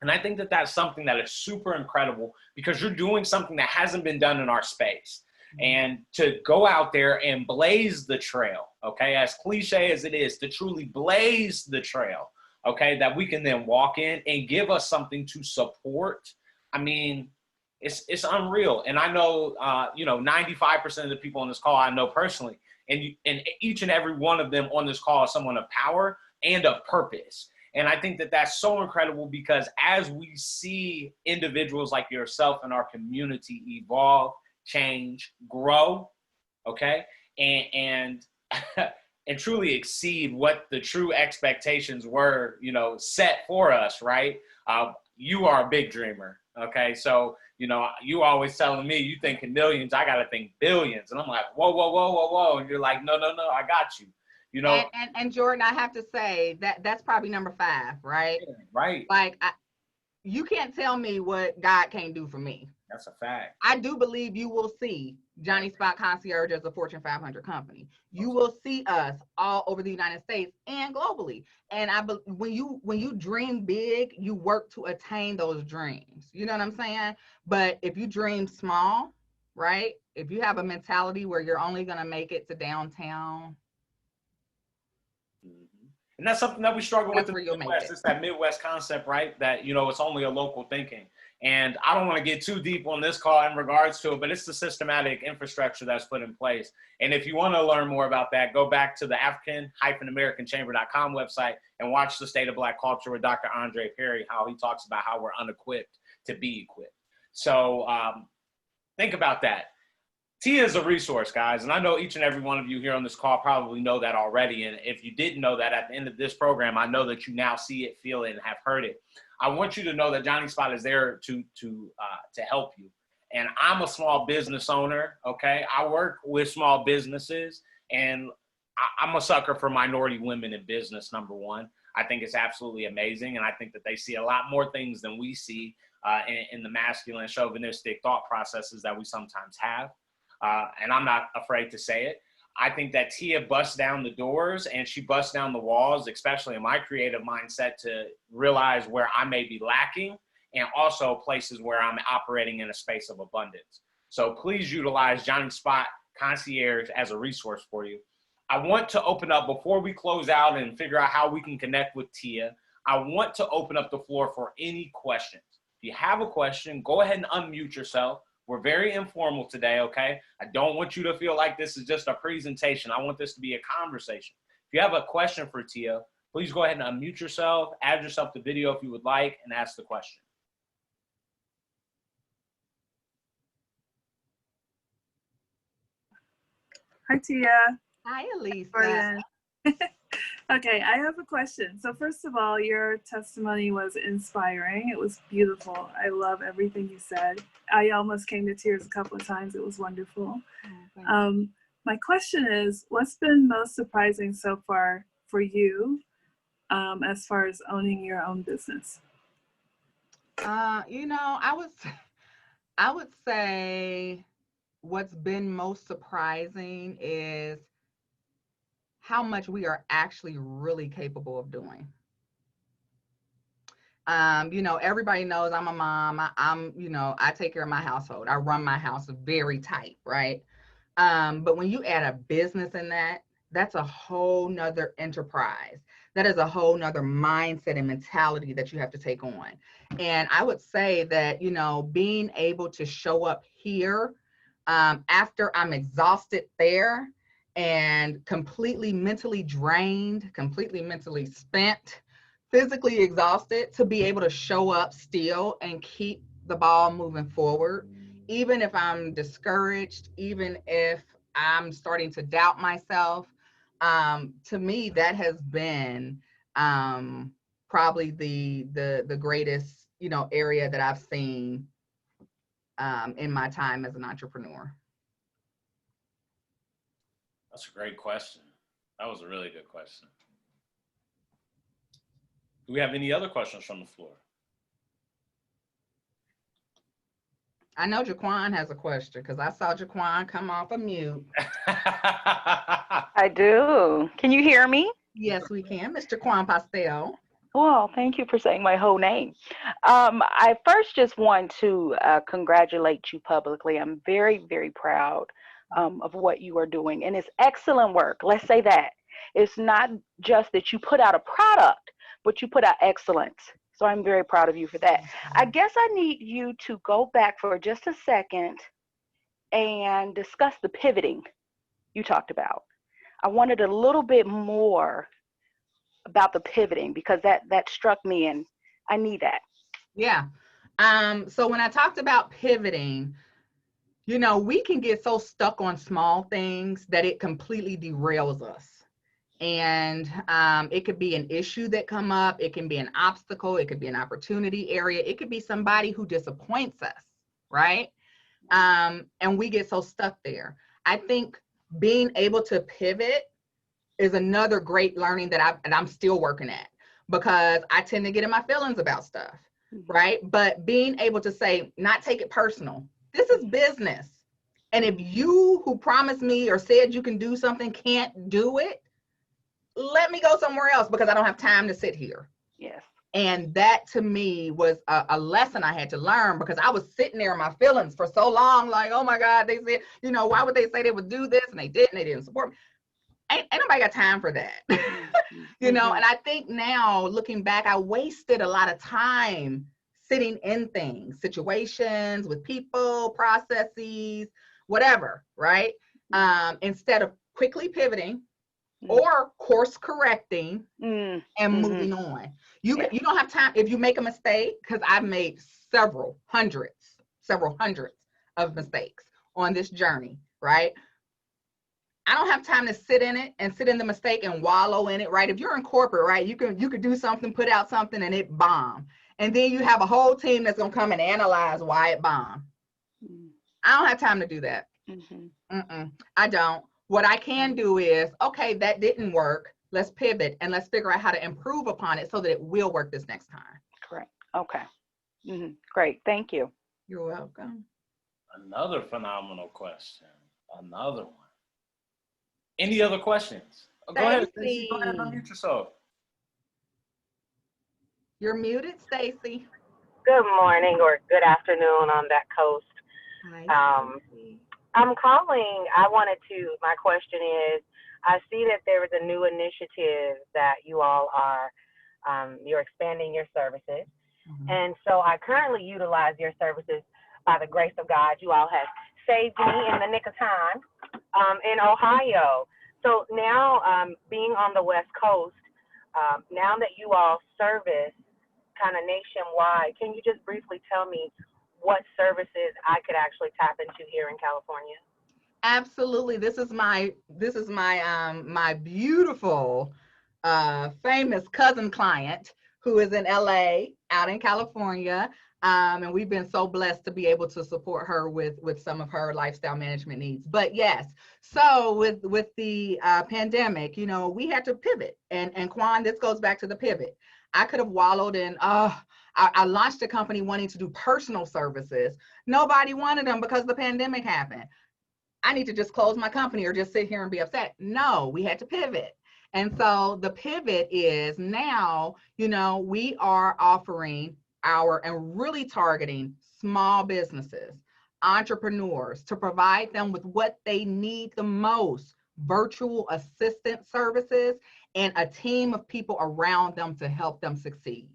A: And I think that that's something that is super incredible because you're doing something that hasn't been done in our space. And to go out there and blaze the trail, okay, as cliche as it is, to truly blaze the trail, okay, that we can then walk in and give us something to support. I mean, it's unreal. And I know, 95% of the people on this call I know personally, and each and every one of them on this call is someone of power and of purpose. And I think that that's so incredible because as we see individuals like yourself in our community evolve, change, grow, okay, and and truly exceed what the true expectations were, set for us, right? You are a big dreamer, okay? So, you always telling me you thinking millions, I got to think billions. And I'm like, whoa, whoa, whoa, whoa, whoa. And you're like, no, I got you.
B: And Jordan, I have to say that's probably number 5, right?
A: Yeah, right.
B: Like, you can't tell me what God can't do for me.
A: That's a fact.
B: I do believe you will see JahniSpot Concierge as a Fortune 500 company. You will see us all over the United States and globally. And when you dream big, you work to attain those dreams. You know what I'm saying? But if you dream small, right? If you have a mentality where you're only going to make it to downtown.
A: And that's something that we struggle with in the
B: Midwest.
A: It's that Midwest concept, right? That, it's only a local thinking. And I don't want to get too deep on this call in regards to it, but it's the systematic infrastructure that's put in place. And if you want to learn more about that, go back to the African-American-Chamber.com website and watch the State of Black Culture with Dr. Andre Perry, how he talks about how we're unequipped to be equipped. So think about that. Tia is a resource, guys, and I know each and every one of you here on this call probably know that already. And if you didn't know that at the end of this program, I know that you now see it, feel it, and have heard it. I want you to know that JahniSpot is there to help you. And I'm a small business owner, okay? I work with small businesses, and I'm a sucker for minority women in business, number one. I think it's absolutely amazing, and I think that they see a lot more things than we see in the masculine, chauvinistic thought processes that we sometimes have. And I'm not afraid to say it. I think that Tia busts down the doors and she busts down the walls, especially in my creative mindset, to realize where I may be lacking and also places where I'm operating in a space of abundance. So please utilize JahniSpot Concierge as a resource for you. I want to open up, before we close out and figure out how we can connect with Tia, I want to open up the floor for any questions. If you have a question, go ahead and unmute yourself. We're very informal today, okay? I don't want you to feel like this is just a presentation. I want this to be a conversation. If you have a question for Tia, please go ahead and unmute yourself, add yourself to video if you would like, and ask the question.
C: Hi, Tia.
B: Hi, Elisa.
C: Jordan. Okay, I have a question. So first of all, your testimony was inspiring. It was beautiful. I love everything you said. I almost came to tears a couple of times. It was wonderful. My question is, what's been most surprising so far for you as far as owning your own business?
B: You know, I would say what's been most surprising is how much we are actually really capable of doing. You know, everybody knows I'm a mom. I take care of my household. I run my house very tight, right? But when you add a business in that, that's a whole nother enterprise. That is a whole nother mindset and mentality that you have to take on. And I would say that, you know, being able to show up here after I'm exhausted there and completely mentally drained, completely mentally spent, physically exhausted, to be able to show up still and keep the ball moving forward, even if I'm discouraged, even if I'm starting to doubt myself. To me, that has been probably the greatest, you know, area that I've seen in my time as an entrepreneur.
A: That's a great question. That was a really good question. Do we have any other questions from the floor?
B: I know Jaquan has a question because I saw Jaquan come off of mute.
D: I do. Can you hear me?
B: Yes, we can. Mr. Jaquan Pastel.
D: Well, thank you for saying my whole name. I first just want to congratulate you publicly. I'm very, very proud of what you are doing. And it's excellent work. Let's say that. It's not just that you put out a product, but you put out excellence. So I'm very proud of you for that. I guess I need you to go back for just a second and discuss the pivoting you talked about. I wanted a little bit more about the pivoting because that struck me and I need that.
B: Yeah. So when I talked about pivoting, you know, we can get so stuck on small things that it completely derails us. And it could be an issue that come up. It can be an obstacle. It could be an opportunity area. It could be somebody who disappoints us, right? And we get so stuck there. I think being able to pivot is another great learning that I'm still working at, because I tend to get in my feelings about stuff, right? But being able to say, not take it personal. This is business. And if you who promised me or said you can do something can't do it, let me go somewhere else because I don't have time to sit here.
D: Yes.
B: And that to me was a lesson I had to learn, because I was sitting there in my feelings for so long, like, oh my God, they said, you know, why would they say they would do this? And they didn't support me. Ain't nobody got time for that. You know, and I think now looking back, I wasted a lot of time sitting in things, situations with people, processes, whatever, right? Instead of quickly pivoting or course correcting and moving on. You don't have time. If you make a mistake, because I've made several hundreds of mistakes on this journey, right? I don't have time to sit in it and sit in the mistake and wallow in it, right? If you're in corporate, right, you could do something, put out something, and it bomb. And then you have a whole team that's gonna come and analyze why it bombed. I don't have time to do that. I don't. What I can do is, okay, that didn't work. Let's pivot and let's figure out how to improve upon it so that it will work this next time.
D: Correct. Okay. Great. Thank you.
B: You're welcome.
A: Another phenomenal question. Another one. Any other questions? Go ahead, Stacey. Go ahead and unmute yourself.
B: You're muted, Stacey.
E: Good morning or good afternoon on that coast.
B: Hi,
E: I'm calling. My question is, I see that there is a new initiative that you all are, you're expanding your services. And so I currently utilize your services by the grace of God. You all have saved me in the nick of time in Ohio. So now being on the West Coast, now that you all service kind of nationwide, can you just briefly tell me what services I could actually tap into here in California?
B: Absolutely. This is my my beautiful famous cousin client who is in LA, out in California. And we've been so blessed to be able to support her with some of her lifestyle management needs. But yes, so with the pandemic, you know, we had to pivot. And Quan, this goes back to the pivot. I could have wallowed in, I launched a company wanting to do personal services. Nobody wanted them because the pandemic happened. I need to just close my company or just sit here and be upset. No, we had to pivot. And so the pivot is now, you know, we are offering and really targeting small businesses, entrepreneurs, to provide them with what they need the most: virtual assistant services and a team of people around them to help them succeed.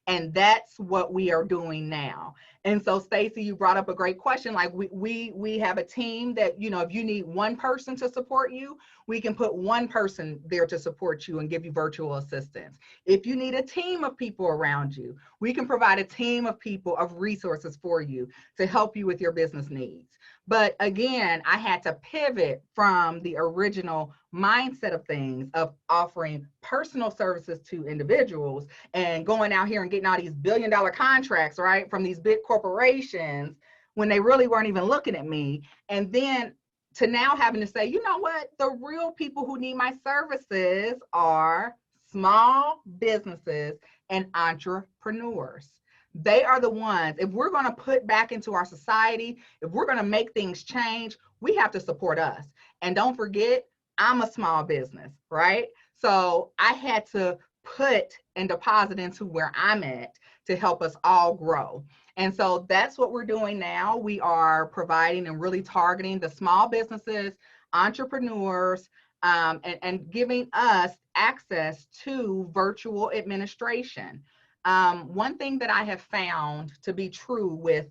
B: And that's what we are doing now. And so, Stacey, you brought up a great question. Like we have a team that, you know, if you need one person to support you, we can put one person there to support you and give you virtual assistance. If you need a team of people around you, we can provide a team of people, of resources for you to help you with your business needs. But again, I had to pivot from the original mindset of things of offering personal services to individuals and going out here and getting all these billion-dollar contracts, right, from these big corporations when they really weren't even looking at me. And then to now having to say, you know what, the real people who need my services are small businesses and entrepreneurs. They are the ones, if we're going to put back into our society, if we're going to make things change, we have to support us. And don't forget, I'm a small business, right? So I had to put and deposit into where I'm at to help us all grow. And so that's what we're doing now. We are providing and really targeting the small businesses, entrepreneurs, and giving us access to virtual administration. One thing that I have found to be true with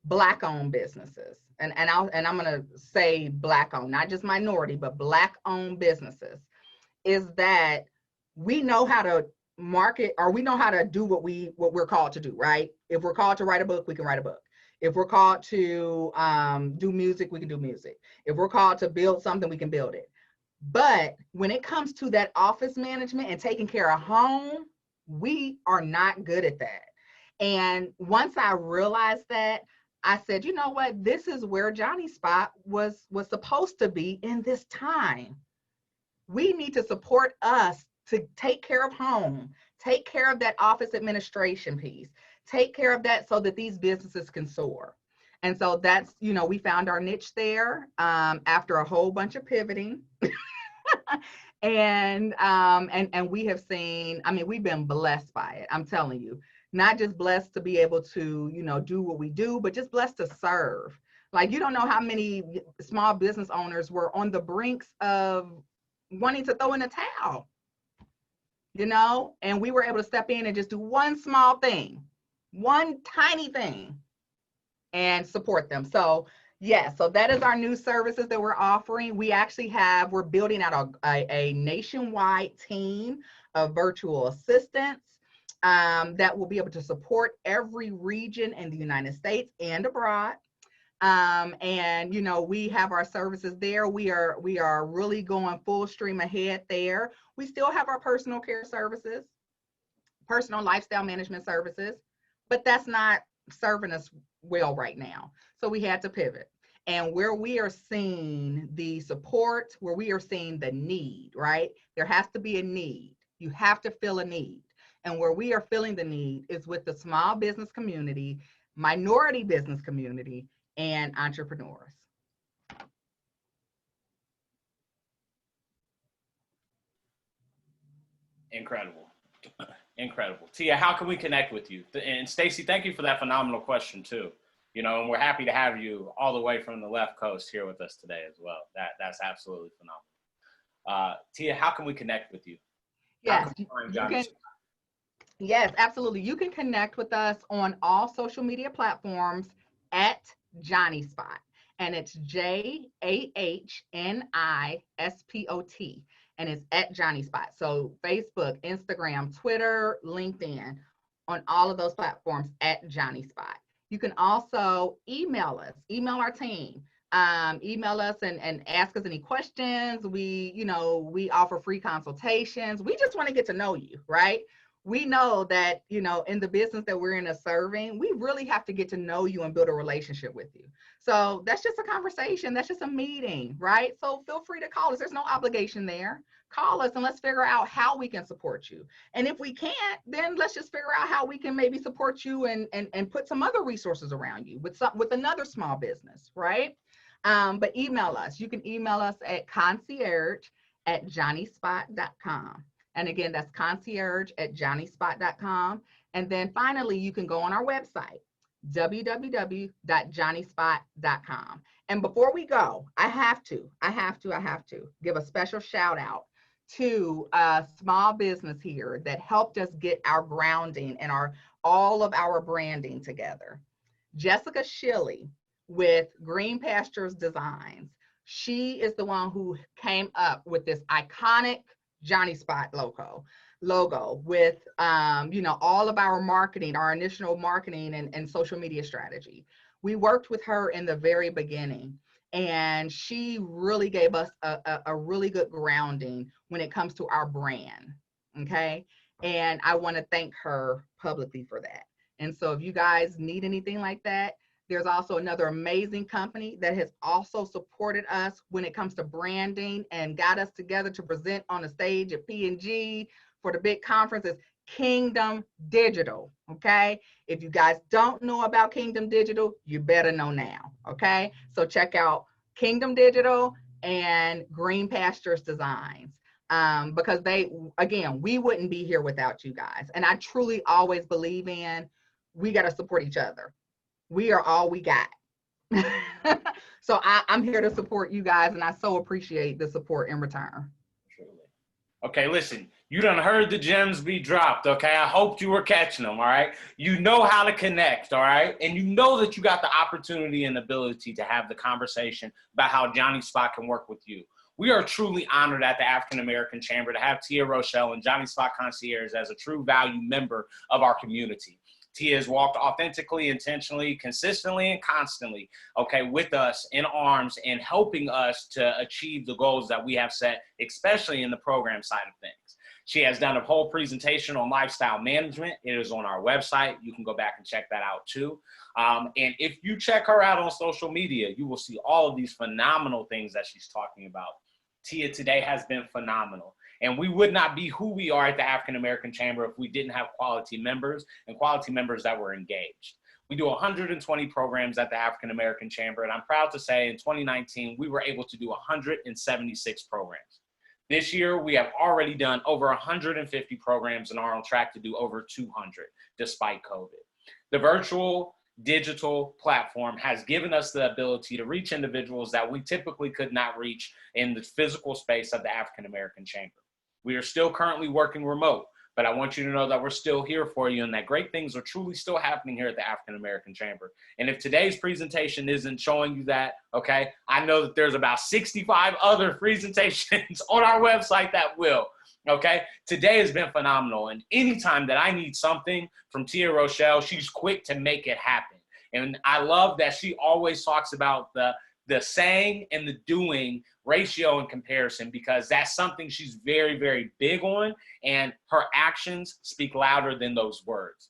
B: Black-owned businesses, and I'm going to say Black-owned, not just minority, but Black-owned businesses, is that we know how to market, or we know how to do what we're called to do, right? If we're called to write a book, we can write a book. If we're called to do music, we can do music. If we're called to build something, we can build it. But when it comes to that office management and taking care of home, we are not good at that. And once I realized that, I said, you know what, this is where JahniSpot was supposed to be in this time. We need to support us to take care of home, take care of that office administration piece, take care of that so that these businesses can soar. And so that's, you know, we found our niche there after a whole bunch of pivoting. And we have seen, I mean, we've been blessed by it. I'm telling you, not just blessed to be able to, you know, do what we do, but just blessed to serve. Like, you don't know how many small business owners were on the brinks of wanting to throw in a towel, you know, and we were able to step in and just do one small thing one tiny thing, and support them. So yes, so that is our new services that we're offering. We're building out a nationwide team of virtual assistants that will be able to support every region in the United States and abroad. And we have our services there. We are really going full stream ahead there. We still have our personal care services, personal lifestyle management services, but that's not serving us well right now. So we had to pivot. And where we are seeing the support, where we are seeing the need, right? There has to be a need. You have to fill a need. And where we are filling the need is with the small business community, minority business community, and entrepreneurs.
A: Incredible. Incredible. Tia, how can we connect with you? And Stacy, thank you for that phenomenal question too. And we're happy to have you all the way from the left coast here with us today as well. That's absolutely phenomenal. Tia, how can we connect with you?
B: Yes, yes, absolutely. You can connect with us on all social media platforms at JahniSpot, and it's JahniSpot, and it's at JahniSpot. So Facebook, Instagram, Twitter, LinkedIn, on all of those platforms at JahniSpot. You can also email us, email our team, email us and ask us any questions. We offer free consultations. We just want to get to know you, right? We know that, in the business that we're in serving, we really have to get to know you and build a relationship with you. So that's just a conversation. That's just a meeting, right? So feel free to call us. There's no obligation there. Call us and let's figure out how we can support you. And if we can't, then let's just figure out how we can maybe support you and put some other resources around you with another small business, right? But email us. You can email us at concierge@JahniSpot.com. And again, that's concierge@JahniSpot.com. And then finally, you can go on our website, www.JahniSpot.com. And before we go, I have to give a special shout out to a small business here that helped us get our grounding and all of our branding together. Jessica Shilley with Green Pastures Designs. She is the one who came up with this iconic JahniSpot logo with all of our marketing, our initial marketing and social media strategy. We worked with her in the very beginning, and she really gave us a really good grounding when it comes to our brand. Okay, and I want to thank her publicly for that. And so if you guys need anything like that, there's also another amazing company that has also supported us when it comes to branding and got us together to present on the stage at P&G for the big conferences, Kingdom Digital, okay? If you guys don't know about Kingdom Digital, you better know now, okay? So check out Kingdom Digital and Green Pastures Designs because we wouldn't be here without you guys. And I truly always believe we got to support each other. We are all we got. So I'm here to support you guys, and I so appreciate the support in return.
A: Okay, listen, you done heard the gems be dropped, okay? I hope you were catching them, all right? You know how to connect, all right? And you know that you got the opportunity and ability to have the conversation about how JahniSpot can work with you. We are truly honored at the African American Chamber to have Tia Rochelle and JahniSpot Concierge as a true value member of our community. Tia has walked authentically, intentionally, consistently, and constantly, okay, with us in arms and helping us to achieve the goals that we have set, especially in the program side of things. She has done a whole presentation on lifestyle management. It is on our website. You can go back and check that out too. And if you check her out on social media, you will see all of these phenomenal things that she's talking about. Tia today has been phenomenal. And we would not be who we are at the African American Chamber if we didn't have quality members and quality members that were engaged. We do 120 programs at the African American Chamber, and I'm proud to say in 2019, we were able to do 176 programs. This year, we have already done over 150 programs and are on track to do over 200 despite COVID. The virtual digital platform has given us the ability to reach individuals that we typically could not reach in the physical space of the African American Chamber. We are still currently working remote, But I want you to know that we're still here for you and that great things are truly still happening here at the African American Chamber. And if today's presentation isn't showing you that, okay, I know that there's about 65 other presentations on our website that will. Okay, today has been phenomenal. And anytime that I need something from Tia Rochelle, she's quick to make it happen. And I love that she always talks about the saying and the doing ratio and comparison, because that's something she's very, very big on, and her actions speak louder than those words.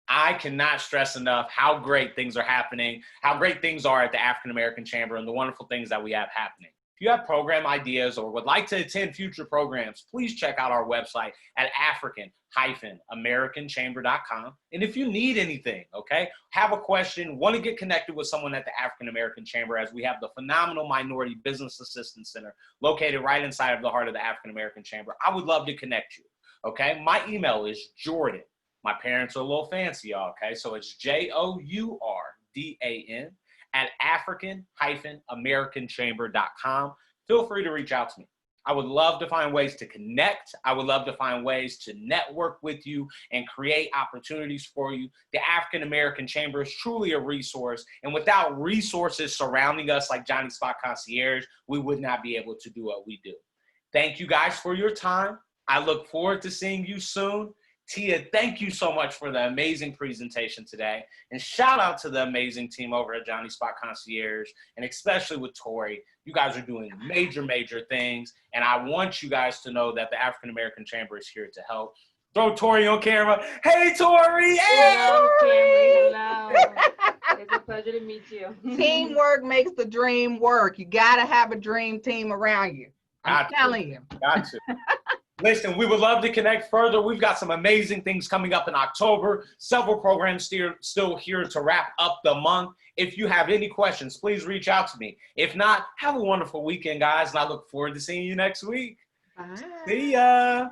A: I cannot stress enough how great things are happening, how great things are at the African American Chamber, and the wonderful things that we have happening. If you have program ideas or would like to attend future programs, please check out our website at African-AmericanChamber.com. And if you need anything, okay, have a question, want to get connected with someone at the African American Chamber, as we have the phenomenal Minority Business Assistance Center located right inside of the heart of the African American Chamber, I would love to connect you, okay? My email is Jordan. My parents are a little fancy, y'all, okay? So it's JOURDAN at African-AmericanChamber.com. Feel free to reach out to me. I would love to find ways to connect. I would love to find ways to network with you and create opportunities for you. The African American Chamber is truly a resource, and without resources surrounding us like JahniSpot Concierge, we would not be able to do what we do. Thank you guys for your time. I look forward to seeing you soon. Tia, thank you so much for the amazing presentation today. And shout out to the amazing team over at JahniSpot Concierge, and especially with Tori. You guys are doing major, major things. And I want you guys to know that the African American Chamber is here to help. Throw Tori on camera. Hey, Tori! Hey,
F: Hello,
B: Tori!
F: Cameron. Hello. It's a pleasure to meet you.
B: Teamwork makes the dream work. You got to have a dream team around you. I'm telling you.
A: Got to. Listen, we would love to connect further. We've got some amazing things coming up in October. Several programs still here to wrap up the month. If you have any questions, please reach out to me. If not, have a wonderful weekend, guys, and I look forward to seeing you next week.
B: Bye.
A: See ya.